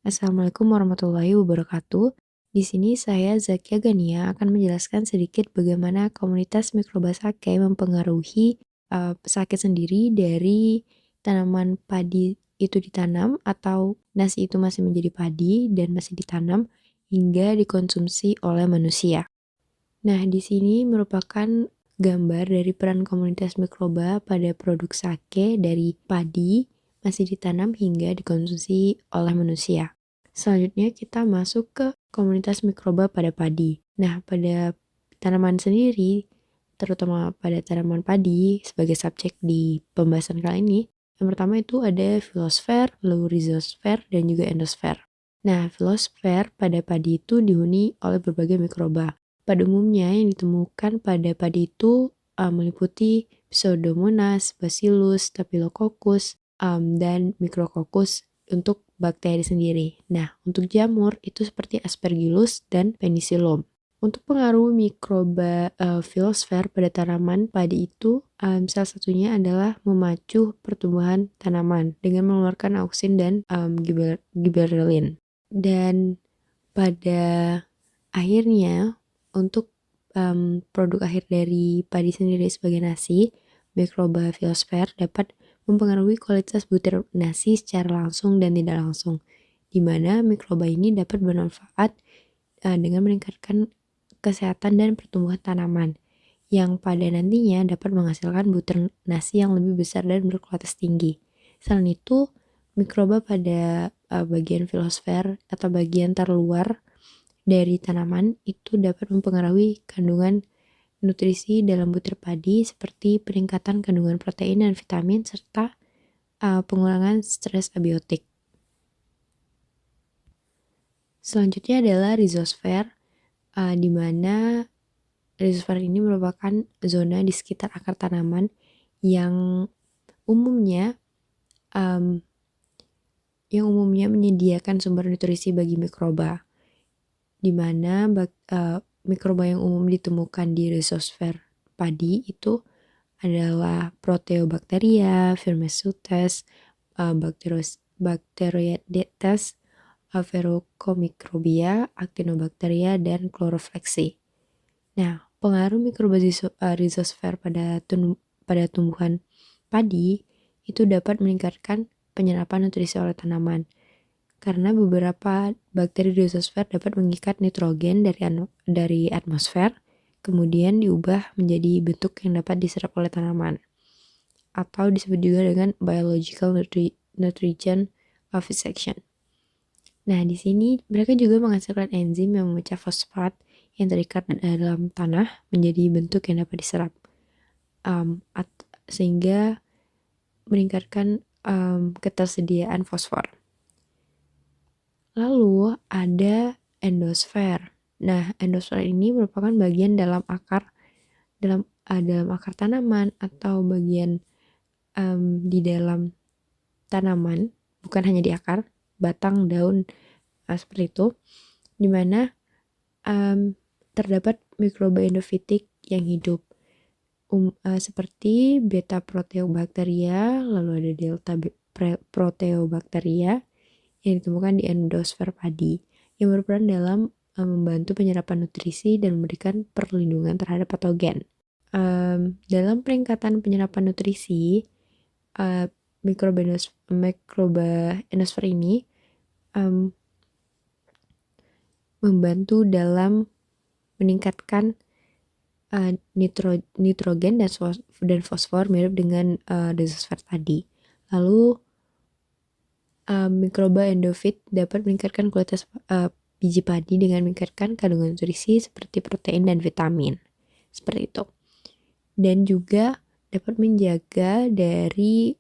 Assalamualaikum warahmatullahi wabarakatuh. Di sini saya Zakia Gania akan menjelaskan sedikit bagaimana komunitas mikroba sake mempengaruhi sake sendiri dari tanaman padi itu ditanam atau nasi itu masih menjadi padi dan masih ditanam hingga dikonsumsi oleh manusia. Nah, di sini merupakan gambar dari peran komunitas mikroba pada produk sake dari padi masih ditanam hingga dikonsumsi oleh manusia. Selanjutnya kita masuk ke komunitas mikroba pada padi. Nah, pada tanaman sendiri, terutama pada tanaman padi sebagai subjek di pembahasan kali ini, yang pertama itu ada filosfer, lalu rhizosfer, dan juga endosfer. Nah, filosfer pada padi itu dihuni oleh berbagai mikroba. Pada umumnya yang ditemukan pada padi itu meliputi Pseudomonas, Bacillus, Staphylococcus, dan Micrococcus untuk bakteri sendiri. Nah, untuk jamur itu seperti Aspergillus dan Penicillium. Untuk pengaruh mikroba filosfer pada tanaman padi itu salah satunya adalah memacu pertumbuhan tanaman dengan mengeluarkan auksin dan gibberellin. Dan pada akhirnya untuk produk akhir dari padi sendiri sebagai nasi, mikroba filosfer dapat mempengaruhi kualitas butir nasi secara langsung dan tidak langsung, di mana mikroba ini dapat bermanfaat dengan meningkatkan kesehatan dan pertumbuhan tanaman, yang pada nantinya dapat menghasilkan butir nasi yang lebih besar dan berkualitas tinggi. Selain itu, mikroba pada bagian filosfer atau bagian terluar dari tanaman itu dapat mempengaruhi kandungan nutrisi dalam butir padi seperti peningkatan kandungan protein dan vitamin serta pengurangan stres abiotik. Selanjutnya adalah rhizosfer, di mana rhizosfer ini merupakan zona di sekitar akar tanaman yang umumnya menyediakan sumber nutrisi bagi mikroba, di mana mikroba yang umum ditemukan di rhizosfer padi itu adalah Proteobacteria, Firmicutes, Bacteroidetes, Verrucomicrobia, Actinobacteria, dan Chloroflexi. Nah, pengaruh mikroba rhizosfer pada tumbuhan padi itu dapat meningkatkan penyerapan nutrisi oleh tanaman, karena beberapa bakteri rhizosfer dapat mengikat nitrogen dari atmosfer, kemudian diubah menjadi bentuk yang dapat diserap oleh tanaman, atau disebut juga dengan biological nutrition fixation. Nah, di sini mereka juga menghasilkan enzim yang memecah fosfat yang terikat dalam tanah menjadi bentuk yang dapat diserap, sehingga meningkatkan ketersediaan fosfor. Lalu ada endosfer. Nah, endosfer ini merupakan bagian dalam akar tanaman atau bagian di dalam tanaman, bukan hanya di akar, batang, daun, seperti itu, di mana terdapat mikroba endofitik yang hidup, seperti beta proteobacteria, lalu ada delta proteobacteria yang ditemukan di endosfer padi, yang berperan dalam membantu penyerapan nutrisi dan memberikan perlindungan terhadap patogen. Dalam peningkatan penyerapan nutrisi, mikroba endosfer ini membantu dalam meningkatkan nitrogen dan fosfor mirip dengan rhizosfer tadi. Lalu mikroba endofit dapat meningkatkan kualitas biji padi dengan meningkatkan kandungan nutrisi seperti protein dan vitamin. Seperti itu. Dan juga dapat menjaga dari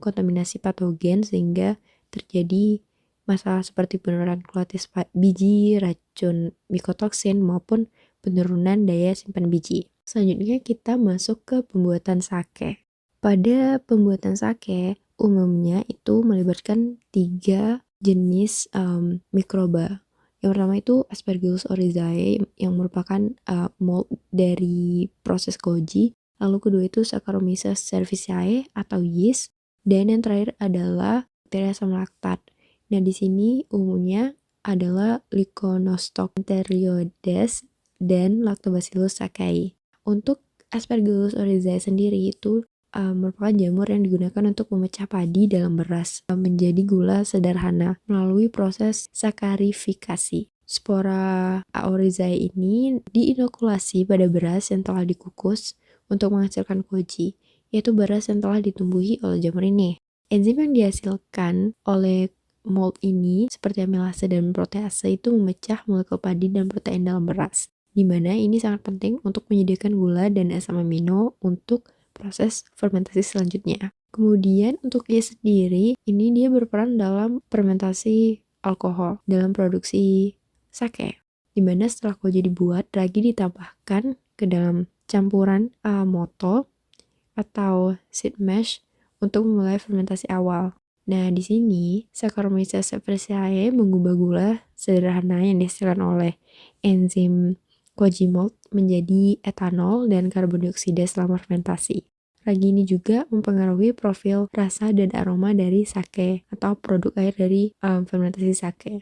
kontaminasi patogen sehingga terjadi masalah seperti penurunan kualitas biji, racun mikotoksin, maupun penurunan daya simpan biji. Selanjutnya kita masuk ke pembuatan sake. Pada pembuatan sake, umumnya itu melibatkan 3 jenis mikroba. Yang pertama itu Aspergillus oryzae yang merupakan mold dari proses koji. Lalu kedua itu Saccharomyces cerevisiae atau yeast. Dan yang terakhir adalah bakteri asam laktat Nah, di sini umumnya adalah Lyconostoc dan Lactobacillus sakei. Untuk Aspergillus oryzae sendiri itu merupakan jamur yang digunakan untuk memecah padi dalam beras menjadi gula sederhana melalui proses sakarifikasi. Spora oryzae ini diinokulasi pada beras yang telah dikukus untuk menghasilkan koji, yaitu beras yang telah ditumbuhi oleh jamur ini. Enzim yang dihasilkan oleh mold ini seperti amilase dan protease itu memecah molekul padi dan protein dalam beras, di mana ini sangat penting untuk menyediakan gula dan asam amino untuk proses fermentasi selanjutnya. Kemudian untuk yeast sendiri, ini dia berperan dalam fermentasi alkohol dalam produksi sake, di mana setelah koji dibuat, ragi ditambahkan ke dalam campuran moto atau seed mash untuk memulai fermentasi awal. Nah, di sini Saccharomyces cerevisiae mengubah gula sederhana yang dihasilkan oleh enzim koji malt menjadi etanol dan karbon dioksida selama fermentasi. Ragi ini juga mempengaruhi profil rasa dan aroma dari sake atau produk air dari fermentasi sake.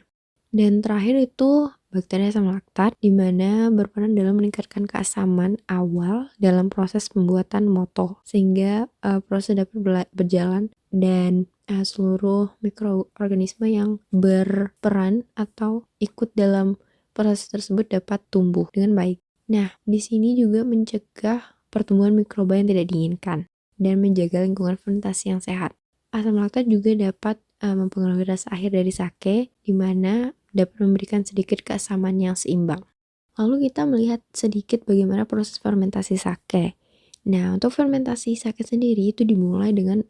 Dan terakhir itu bakteri asam laktat, di mana berperan dalam meningkatkan keasaman awal dalam proses pembuatan moto, sehingga proses dapat berjalan dan seluruh mikroorganisme yang berperan atau ikut dalam proses tersebut dapat tumbuh dengan baik. Nah, di sini juga mencegah pertumbuhan mikroba yang tidak diinginkan dan menjaga lingkungan fermentasi yang sehat. Asam laktat juga dapat mempengaruhi rasa akhir dari sake, di mana dapat memberikan sedikit keasaman yang seimbang. Lalu kita melihat sedikit bagaimana proses fermentasi sake. Nah, untuk fermentasi sake sendiri itu dimulai dengan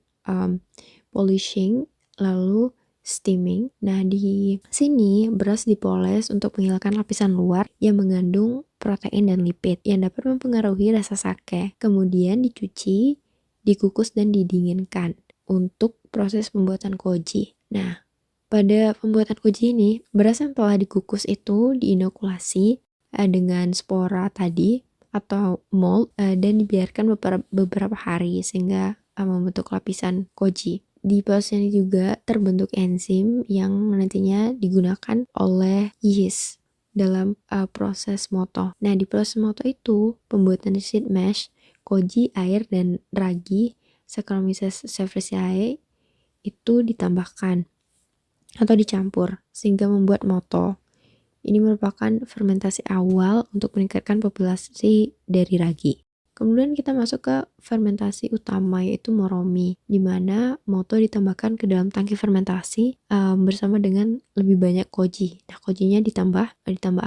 polishing, lalu steaming. Nah, di sini beras dipoles untuk menghilangkan lapisan luar yang mengandung protein dan lipid yang dapat mempengaruhi rasa sake. Kemudian dicuci, dikukus, dan didinginkan untuk proses pembuatan koji. Nah, pada pembuatan koji ini, beras yang telah dikukus itu diinokulasi dengan spora tadi atau mold dan dibiarkan beberapa hari sehingga membentuk lapisan koji. Di proses ini juga terbentuk enzim yang nantinya digunakan oleh yeast dalam proses moto. Nah, di proses moto itu, pembuatan seed mash, koji, air, dan ragi Saccharomyces cerevisiae itu ditambahkan atau dicampur sehingga membuat moto. Ini merupakan fermentasi awal untuk meningkatkan populasi dari ragi. Kemudian kita masuk ke fermentasi utama yaitu moromi, di mana moto ditambahkan ke dalam tangki fermentasi bersama dengan lebih banyak koji. Nah, kojinya ditambah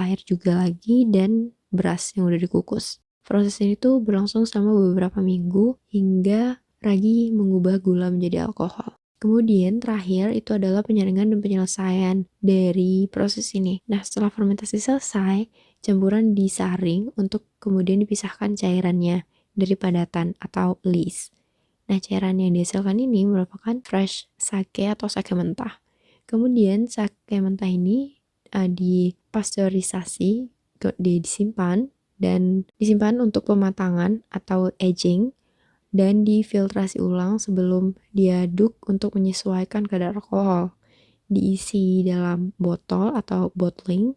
air juga lagi dan beras yang udah dikukus. Proses ini tuh berlangsung selama beberapa minggu hingga ragi mengubah gula menjadi alkohol. Kemudian terakhir itu adalah penyaringan dan penyelesaian dari proses ini. Nah, setelah fermentasi selesai, campuran disaring untuk kemudian dipisahkan cairannya dari padatan atau lees. Nah, cairan yang dihasilkan ini merupakan fresh sake atau sake mentah. Kemudian sake mentah ini dipasteurisasi, disimpan untuk pematangan atau aging, dan difiltrasi ulang sebelum diaduk untuk menyesuaikan kadar alkohol. Diisi dalam botol atau bottling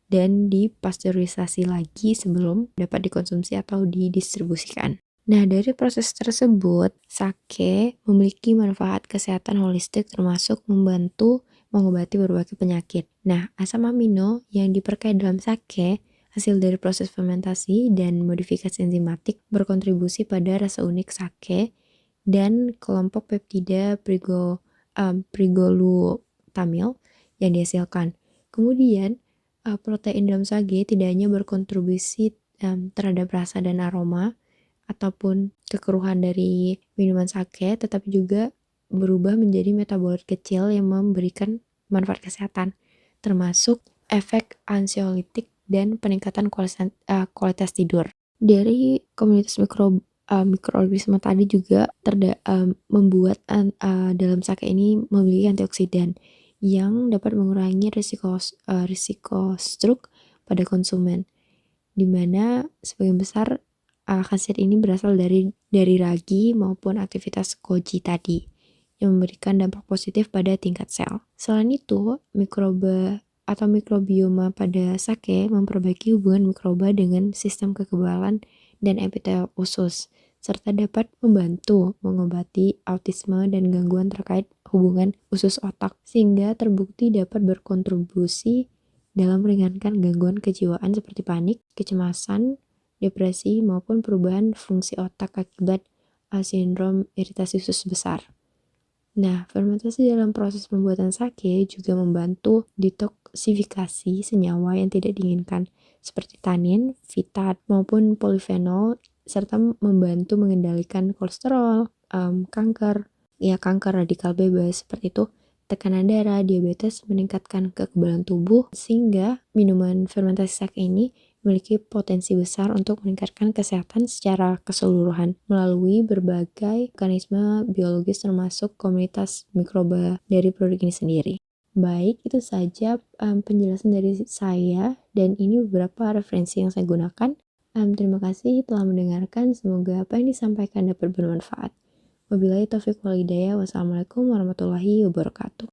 dan dipasteurisasi lagi sebelum dapat dikonsumsi atau didistribusikan. Nah, dari proses tersebut, sake memiliki manfaat kesehatan holistik termasuk membantu mengobati berbagai penyakit. Nah, asam amino yang diperkaya dalam sake hasil dari proses fermentasi dan modifikasi enzimatik berkontribusi pada rasa unik sake dan kelompok peptida priglutamil yang dihasilkan. Kemudian, protein dalam sake tidak hanya berkontribusi terhadap rasa dan aroma ataupun kekeruhan dari minuman sake, tetapi juga berubah menjadi metabolit kecil yang memberikan manfaat kesehatan, termasuk efek ansiolitik dan peningkatan kualitas tidur. Dari komunitas mikroorganisme tadi juga membuat dalam sake ini memiliki antioksidan yang dapat mengurangi risiko stroke pada konsumen, di mana sebagian besar khasiat ini berasal dari ragi maupun aktivitas koji tadi yang memberikan dampak positif pada tingkat sel. Selain itu, mikroba atau mikrobioma pada sake memperbaiki hubungan mikroba dengan sistem kekebalan dan epithel usus, serta dapat membantu mengobati autisme dan gangguan terkait hubungan usus otak, sehingga terbukti dapat berkontribusi dalam meringankan gangguan kejiwaan seperti panik, kecemasan, depresi, maupun perubahan fungsi otak akibat sindrom iritasi usus besar. Nah, fermentasi dalam proses pembuatan sake juga membantu detoksifikasi senyawa yang tidak diinginkan, seperti tanin, fitat, maupun polifenol, serta membantu mengendalikan kolesterol, kanker radikal bebas, seperti itu, tekanan darah, diabetes, meningkatkan kekebalan tubuh, sehingga minuman fermentasi sake ini memiliki potensi besar untuk meningkatkan kesehatan secara keseluruhan melalui berbagai mekanisme biologis termasuk komunitas mikroba dari produk ini sendiri. Baik, itu saja penjelasan dari saya dan ini beberapa referensi yang saya gunakan. Terima kasih telah mendengarkan, semoga apa yang disampaikan dapat bermanfaat. Wabillahi taufiq wal hidayah. Wassalamualaikum warahmatullahi wabarakatuh.